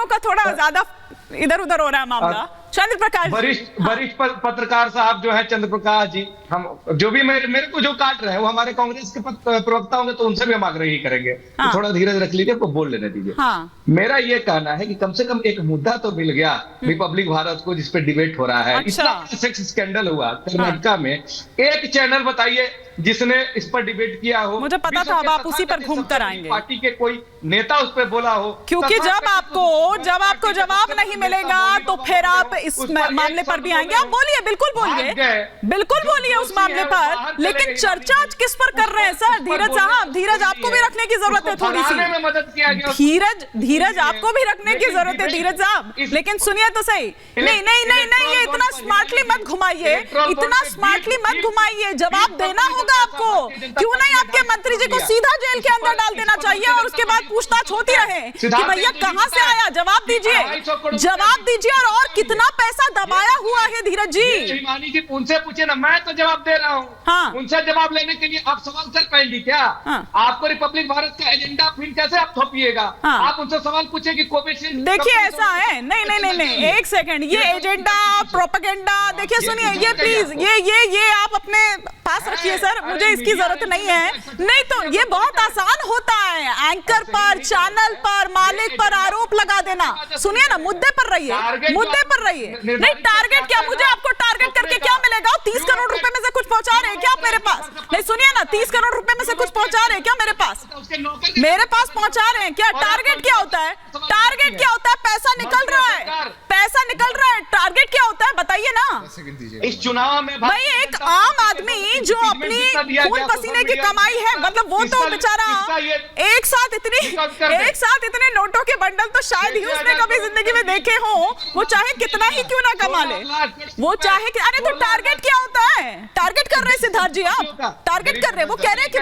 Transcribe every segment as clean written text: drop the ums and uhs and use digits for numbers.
दोनों का थोड़ा ज्यादा इधर उधर हो रहा है मामला। चंद्र प्रकाश, वरिष्ठ पत्रकार साहब जो है चंद्र प्रकाश जी, हम जो भी मेरे को जो काट रहे हैं वो हमारे कांग्रेस के प्रवक्ता होंगे, तो उनसे भी हम आग्रह ही करेंगे। हाँ। तो थोड़ा धीरज रख लीजिए, को बोल लेने दीजिए। हाँ। मेरा ये कहना है कि कम से कम एक मुद्दा तो मिल गया रिपब्लिक भारत को, जिसपे डिबेट हो रहा है। अच्छा। इतना सेक्स स्कैंडल हुआ कर्नाटका में, एक चैनल बताइए जिसने इस पर डिबेट किया हो। मुझे पता था अब आप उसी पर घूम कर आएंगे। पार्टी के कोई नेता उस पर बोला हो, क्योंकि जब आपको जवाब नहीं मिलेगा तो फिर आप इस मामले पर भी आएंगे। आप बोलिए, बिल्कुल बोलिए उस मामले पर, लेकिन चर्चा आज किस पर कर रहे हैं सर? धीरज साहब, धीरज आपको भी रखने की जरूरत है थोड़ी सी। धीरज आपको भी रखने की जरूरत है धीरज साहब, लेकिन सुनिए तो सही। नहीं, ये इतना स्मार्टली मत घुमाइए, जवाब देना होगा आपको। क्यों नहीं आपके मंत्री जी को सीधा जेल के अंदर डाल देना चाहिए और उसके बाद पूछताछ होती रहे कि भैया कहां से आया? जवाब दीजिए और कितना पैसा दबाया हुआ है धीरज जी? हिमानी जी उनसे पूछे ना, मैं तो जवाब दे रहा हूँ। हाँ। उनसे जवाब लेने के लिए आप सवाल कर पाएंगे क्या? हाँ। आपको रिपब्लिक भारत का एजेंडा फिर कैसे आप थोपिएगा? हाँ। आप उनसे सवाल पूछे कि कोविशील्ड। देखिए ऐसा है, नहीं, एक सेकंड, ये एजेंडा प्रोपेगेंडा, देखिए सुनिए, ये प्लीज ये आप अपने पास रखिए सर, मुझे इसकी जरूरत नहीं है। नहीं तो ये बहुत आसान होता है, एंकर पर, चैनल पर, मालिक पर आरोप लगा देना। सुनिए ना, मुद्दे पर रहिए। नहीं, टारगेट क्या? मुझे आपको टारगेट करके क्या मिलेगा? 30 करोड़ रुपए में से कुछ पहुंचा रहे हैं क्या आप मेरे पास? नहीं सुनिए ना, 30 करोड़ रुपए में से कुछ पहुंचा रहे हैं क्या मेरे पास पहुंचा रहे हैं क्या? टारगेट क्या होता है? पैसा निकल रहा है, टारगेट क्या होता है बताइए ना। इस चुनाव में भाई एक आम आदमी जो अपनी खून पसीने की कमाई है, मतलब वो तो बेचारा एक साथ इतने नोटों के बंडल तो शायद ही उसने कभी जिंदगी में देखे हो, वो चाहे कितना ही क्यों ना कमा ले, वो चाहे कि अरे तो टारगेट क्या होता है? टारगेट कर रहे हैं सिद्धार्थ जी, आप टारगेट कर रहे हैं। वो कह रहे हैं कि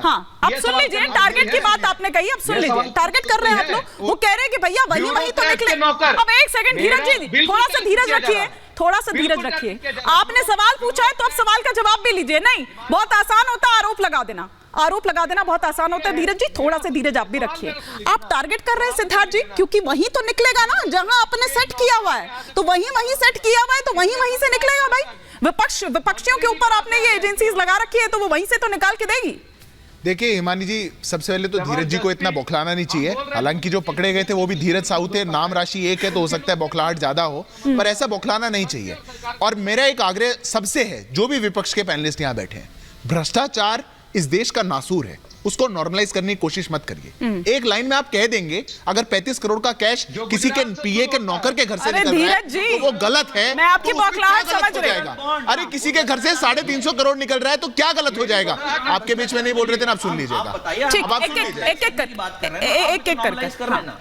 हाँ, अब सुन लीजिए, टारगेट की बात आपने कही, अब सुन लीजिए, टारगेट कर रहे हैं आप लोग। वो कह रहे हैं कि भैया वही तो निकले। अब एक सेकंड धीरज जी, थोड़ा सा धीरज रखिए। आपने सवाल पूछा है तो अब सवाल का जवाब भी लीजिए। नहीं, बहुत आसान होता है आरोप लगा देना बहुत आसान होता है। धीरज जी, थोड़ा सा धीरज आप भी रखिए। आप टारगेट कर रहे हैं सिद्धार्थ जी, क्योंकि वही तो निकलेगा ना जहां आपने सेट किया हुआ है, तो वही सेट किया हुआ है तो वही से निकलेगा भाई। विपक्षियों के ऊपर आपने ये एजेंसीज लगा रखी है तो वो वहीं से तो निकाल के देगी। देखिए हिमानी जी, सबसे पहले तो धीरज जी को इतना बौखलाना नहीं चाहिए। हालांकि जो पकड़े गए थे वो भी धीरज साहू थे, नाम राशि एक है तो हो सकता है बौखलाहट ज्यादा हो, पर ऐसा बौखलाना नहीं चाहिए। और मेरा एक आग्रह सबसे है, जो भी विपक्ष के पैनलिस्ट यहां बैठे हैं, भ्रष्टाचार इस देश का नासूर है, उसको नॉर्मलाइज करने की कोशिश मत करिए। एक लाइन में आप कह देंगे अगर 35 करोड़ का कैश किसी के पीए के नौकर के घर से निकल रहा है तो वो गलत है। मैं आपकी बौखलाहट समझ रही हूं। अरे किसी के घर से 350 करोड़ निकल रहा है तो क्या गलत हो जाएगा? आपके बीच में नहीं बोल रहे थे ना, आप सुन लीजिएगा।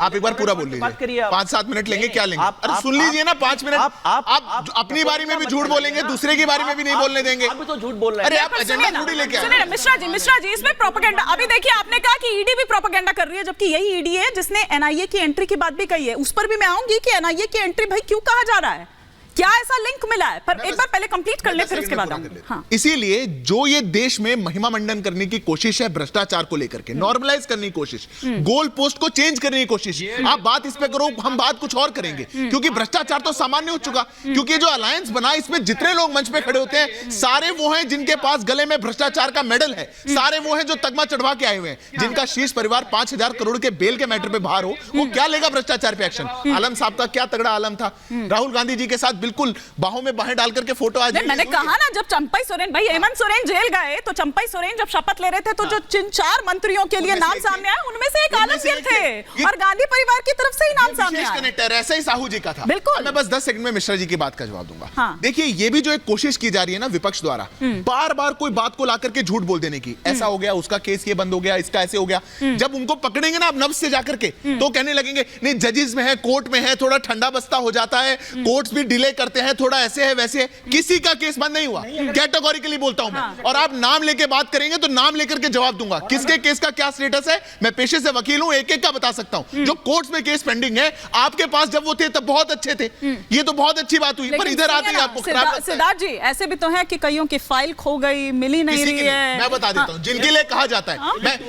आप एक बार पूरा बोल लीजिए, 5-7 मिनट लेंगे, क्या लेंगे? अरे सुन लीजिए ना, 5 मिनट। आप अपनी बारी में भी झूठ बोलेंगे, दूसरे की बारी में भी नहीं बोलने देंगे। तो झूठ बोल रहे हैं। अरे आप एजेंडा थोड़ी लेके आए। मिश्रा जी, इसमें प्रोपेगेंडा। अभी देखिए, आपने कहा कि ईडी भी प्रोपेगेंडा कर रही है, जबकि यही ईडी है जिसने एनआईए की एंट्री की बात भी कही है। उस पर भी मैं आऊंगी कि एनआईए की एंट्री भाई क्यों कहा जा रहा है, क्या ऐसा लिंक मिला है, पर एक बार पहले कंप्लीट कर ले, फिर उसके बाद आऊंगी। हाँ। इसीलिए जो ये देश में महिमा मंडन करने की कोशिश है भ्रष्टाचार को लेकर के, नॉर्मलाइज करने की कोशिश, गोल पोस्ट को चेंज करने की कोशिश, आप बात इस पे करो, हम बात कुछ और करेंगे, क्योंकि भ्रष्टाचार तो सामान्य हो चुका। क्योंकि जो अलायंस बना, इसमें जितने लोग मंच पे खड़े होते हैं सारे वो हैं जिनके पास गले में भ्रष्टाचार का मेडल है, सारे वो हैं जो तगमा चढ़वा के आए हुए हैं, जिनका शीर्ष परिवार 5000 करोड़ के बेल के मैटर पे बाहर हो, वो क्या लेगा भ्रष्टाचार पे एक्शन? आलम साहब का क्या तगड़ा आलम था, राहुल गांधी जी के साथ बिल्कुल बाहों में बाहें डाल करके फोटो आ जाए। मैंने कहा ना, जब चंपई सोरेन भाई, हेमंत सोरेन जेल गए तो चंपई सोरेन जब शपथ ले रहे थे तो जो 4 मंत्रियों के लिए नाम सामने आए उनमें से एक आलमगीर थे और गांधी परिवार की तरफ से ही नाम सामने आया। कनेक्टर ऐसा ही साहू जी का था। बिल्कुल। मैं बस 10 सेकंड में मिश्रा जी की बात का जवाब दूंगा। हाँ। देखिए, ये भी जो एक कोशिश की जा रही है ना विपक्ष द्वारा, बार-बार कोई बात को लाकर के झूठ बोल देने की, ऐसा हो गया, उसका केस ये बंद हो गया, इसका ऐसे हो गया। जब उनको पकड़ेंगे ना आप नब्ज से जाकर के, तो कहने लगेंगे नहीं जजेस में है, कोर्ट में है, थोड़ा ठंडा बस्ता हो जाता है, कोर्ट्स भी डिले करते हैं, थोड़ा ऐसे है वैसे है। किसी का केस बंद नहीं हुआ, कैटेगोरिकली बोलता हूं मैं। और आप नाम लेके बात करेंगे तो नाम लेकर के जवाब दूंगा, किसके केस का क्या स्टेटस है। मैं पेशे से वकील हूं, एक-एक का बता सकता हूं। जो कोर्ट्स में केस पेंडिंग पेंडिंग है। आपके पास जब वो थे तब बहुत अच्छे थे, ये तो बहुत अच्छी बात हुई, पर इधर आते ही आपको खराब लगता है। सिद्धार्थ जी, ऐसे भी तो है कि कईयों की फाइल खो गई, मिली नहीं रही है। मैं बता देता हूँ जिनके लिए कहा जाता है,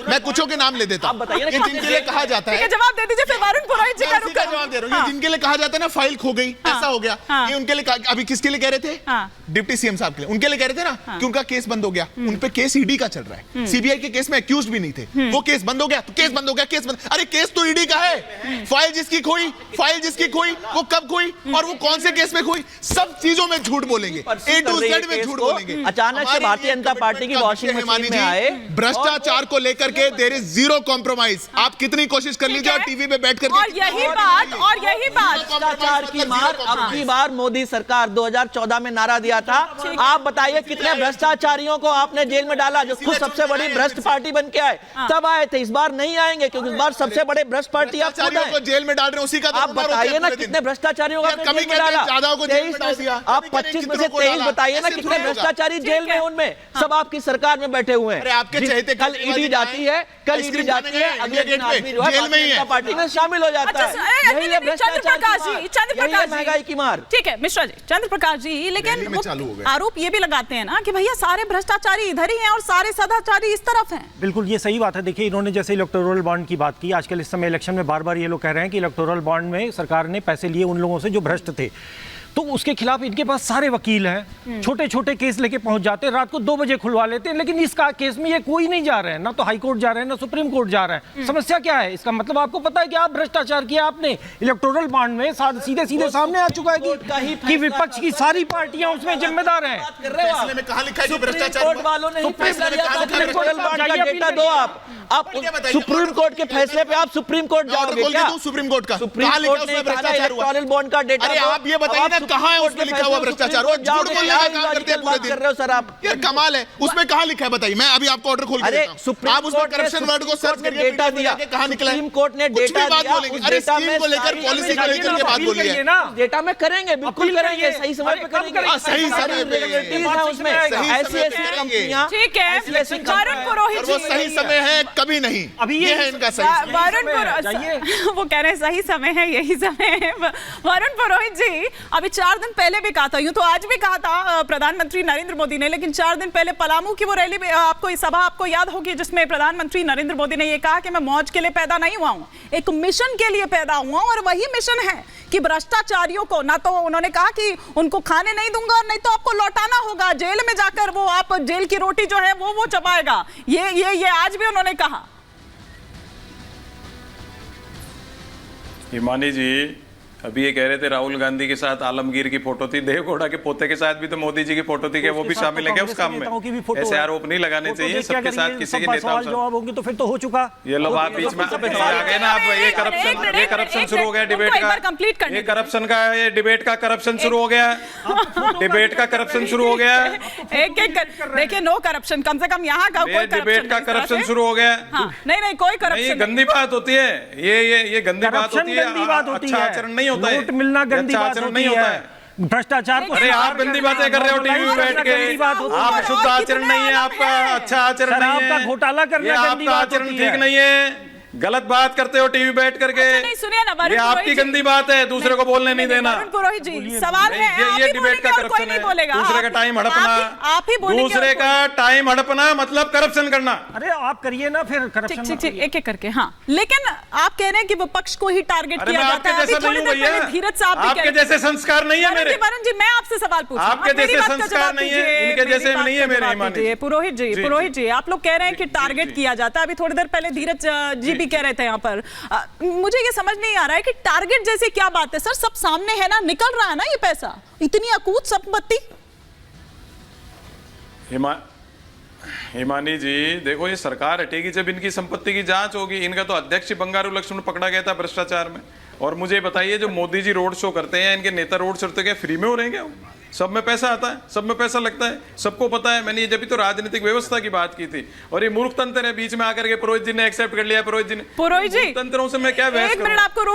मैं कुछों के नाम ले देता हूँ, जिनके लिए कहा जाता है। जवाब दे दीजिए, फिर वरुण पुरोहित जी का रुख करो। जवाब दे रहा हूँ, जिनके लिए कहा जाता है ना फाइल खो गई, ऐसा हो गया, ये उनके लिए। अभी किसके लिए कह रहे थे? डिप्टी सीएम साहब के लिए, उनके लिए कह रहे थे ना कि उनका केस बंद हो गया। उन पे केस ईडी का चल रहा है, सीबीआई के केस में एक्यूज्ड भी नहीं थे, वो केस बंद हो गया तो केस बंद हो गया, केस बंद। अरे केस तो ईडी का है, फाइल जिसकी खोई वो कब खोई और वो कौन से केस में खोई, सब चीजों में झूठ बोलेंगे, A to Z में झूठ बोलेंगे। अचानक से भारतीय जनता पार्टी की वॉशिंग मशीन में आए, भ्रष्टाचार को लेकर के देयर इज जीरो कॉम्प्रोमाइज। आप कितनी कोशिश कर लीजिए, टीवी पे बैठ कर, और यही बात भ्रष्टाचार की मार अब की बार मोदी सरकार 2014 में नारा दिया था। आप बताइए कितने भ्रष्टाचारियों को आपने जेल में डाला, जो खुद सबसे बड़ी भ्रष्ट पार्टी बन के आए, तब आए थे। इस बार नहीं आएंगे क्योंकि इस बार सबसे बड़े भ्रष्ट पार्टी आप खुद हैं। जेल में डाल रहे हैं, उसी का आप बताइए ना कितने भ्रष्टाचारियों को आपने जेल में डाला। आप 25 में से 23 बताइए ना कितने भ्रष्टाचारी जेल में, उनमें सब आपकी सरकार में बैठे हुए हैं। आपके चहेते कल ईडी जाती है, अगले दिन आदमी जो है भारतीय जनता पार्टी में शामिल हो जाता है। यही है भ्रष्टाचार की महंगाई की मार। ठीक है मिश्रा जी, चंद्र प्रकाश जी, लेकिन आरोप ये भी लगाते हैं ना कि भैया सारे भ्रष्टाचारी इधर ही हैं और सारे सदाचारी इस तरफ हैं। बिल्कुल ये सही बात है। देखिए इन्होंने जैसे इलेक्टोरल बॉन्ड की बात की, आजकल इस समय इलेक्शन में बार बार ये लोग कह रहे हैं कि इलेक्टोरल बॉन्ड में सरकार ने पैसे लिए उन लोगों से जो भ्रष्ट थे, तो उसके खिलाफ इनके पास सारे वकील हैं, छोटे छोटे केस लेके पहुंच जाते हैं, रात को 2 बजे खुलवा लेते हैं। लेकिन इसका केस में ये कोई नहीं जा रहे हैं, ना तो हाई कोर्ट जा रहे हैं ना सुप्रीम कोर्ट जा रहे हैं। समस्या क्या है? इसका मतलब आपको पता है कि आप भ्रष्टाचार किया आपने। इलेक्टोरल बॉन्ड में सीधे सीधे सामने आ चुका है कि विपक्ष की सारी पार्टियां उसमें जिम्मेदार हैं। आप सुप्रीम कोर्ट के फैसले पे आप सुप्रीम कोर्ट जाओगे क्या? सुप्रीम कोर्ट का सुप्रीम कोर्ट ने इलेक्टोरल बॉन्ड का डेटा, आप ये बताइए ना कहां है उसमें लिखा हुआ भ्रष्टाचार? और झूठ बोलने का काम करते हैं पूरे दिन। कर रहे हो सर आप, यार कमाल है। उसमें कहां लिखा है बताइए, मैं अभी आपको ऑर्डर खोल के देता हूं। आप उसमें करप्शन वर्ड को सर्च करिए, डेटा दिया, कहां निकला है? सुप्रीम कोर्ट ने डेटा बात बोलेंगे, अरे स्कीम को लेकर पॉलिसी को लेकर के बात बोली है ना, डेटा में करेंगे, बिल्कुल करेंगे, सही समय पे करेंगे, सही समय पे उसमें ऐसी कंपनियां। ठीक है वरुण पुरोहित वो सही समय है कभी नहीं, अभी ये है इनका सही वरुण पुरोहित, वो कह रहे हैं सही समय है, यही समय है। वरुण पुरोहित जी, अभी 4 दिन पहले भी कहा था, यूं तो आज भी कहा था प्रधानमंत्री नरेंद्र मोदी ने, लेकिन 4 दिन पहले पलामू की वो रैली, आपको सभा आपको याद होगी, जिसमें प्रधानमंत्री नरेंद्र मोदी ने ये कहा कि मैं मौज के लिए पैदा नहीं हुआ हूं, एक मिशन के लिए पैदा हुआ हूं। और वही मिशन है कि भ्रष्टाचारियों को, ना तो उन्होंने कहा कि उनको खाने नहीं दूंगा और नहीं तो आपको लौटाना होगा जेल में जाकर, वो आप जेल की रोटी जो है वो चबाएगा। ये आज भी उन्होंने कहा। हिमानी जी अभी ये कह रहे थे राहुल गांधी के साथ आलमगीर की फोटो थी, देवगौड़ा के पोते के साथ भी तो मोदी जी की फोटो थी, क्या वो भी शामिल है क्या उस काम में? ऐसे आरोप नहीं लगाने चाहिए सबके साथ, किसी के नेता जवाब होंगे तो फिर तो हो चुका। ये लोग आप बीच में आ गए ना, आप ये करप्शन शुरू हो गया डिबेट का, ये करप्शन का, ये डिबेट का करप्शन शुरू हो गया, डिबेट का करप्शन शुरू हो गया। एक देखिए, नो करप्शन, कम से कम यहाँ का डिबेट का करप्शन शुरू हो गया। नहीं कोई करप्शन, गंदी बात होती है, ये गंदी बात होती है, अच्छा आचरण नहीं होता है, वोट मिलना गंदी बात होती है, भ्रष्टाचार। अरे आप गंदी बातें कर रहे हो टीवी में बैठ के, आप शुद्ध आचरण नहीं है आपका, अच्छा आचरण नहीं है, आपका घोटाला करना गंदी बात आचरण ठीक नहीं है, गलत बात करते हो टीवी बैठ करके। नहीं सुनिए ना, ये आपकी गंदी बात है, दूसरे को बोलने नहीं देना। वरुण पुरोहित जी, सवाल है, ये डिबेट का करप्शन है, दूसरे का टाइम हड़पना, आप ही बोलेंगे, दूसरे का टाइम हड़पना मतलब करप्शन करना। अरे आप करिए ना फिर करप्शन। ठीक एक एक करके। हाँ, लेकिन आप कह रहे हैं कि विपक्ष को ही टारगेट किया जाता है। जैसा नहीं हूं भैया, धीरज साहब आपके जैसे संस्कार नहीं है मेरे। वरुण जी, मैं आपसे सवाल पूछ रहा हूं, आपके जैसे संस्कार नहीं है, इनके जैसे नहीं है मेरे। हिमानी पुरोहित जी, आप लोग कह रहे हैं कि टारगेट किया जाता है। अभी थोड़ी देर पहले धीरज जी भी कह रहे थे यहाँ पर। मुझे ये समझ नहीं आ रहा है कि टारगेट जैसी क्या बात है सर, सब सामने है ना, निकल रहा है ना ये पैसा, इतनी अकूत संपत्ति। हिमानी जी देखो, ये सरकार हटेगी जब इनकी संपत्ति की जांच होगी। इनका तो अध्यक्ष बंगारू लक्ष्मण पकड़ा गया था भ्रष्टाचार में। और मुझे बताइए, जो मोदी जी रोड शो करते हैं, इनके नेता रोड शो करते हैं, फ्री में हो रहे हैं क्या? सब में पैसा आता है, सब में पैसा लगता है, सबको पता है। मैंने ये जब भी तो राजनीतिक व्यवस्था की बात की थी, और ये मूर्ख तंत्र है, बीच में आकर के पुरोहित जी ने एक्सेप्ट कर लिया। पुरोहित जी तंत्रों से मैं क्या बहस करूं? एक मिनट आपको रोक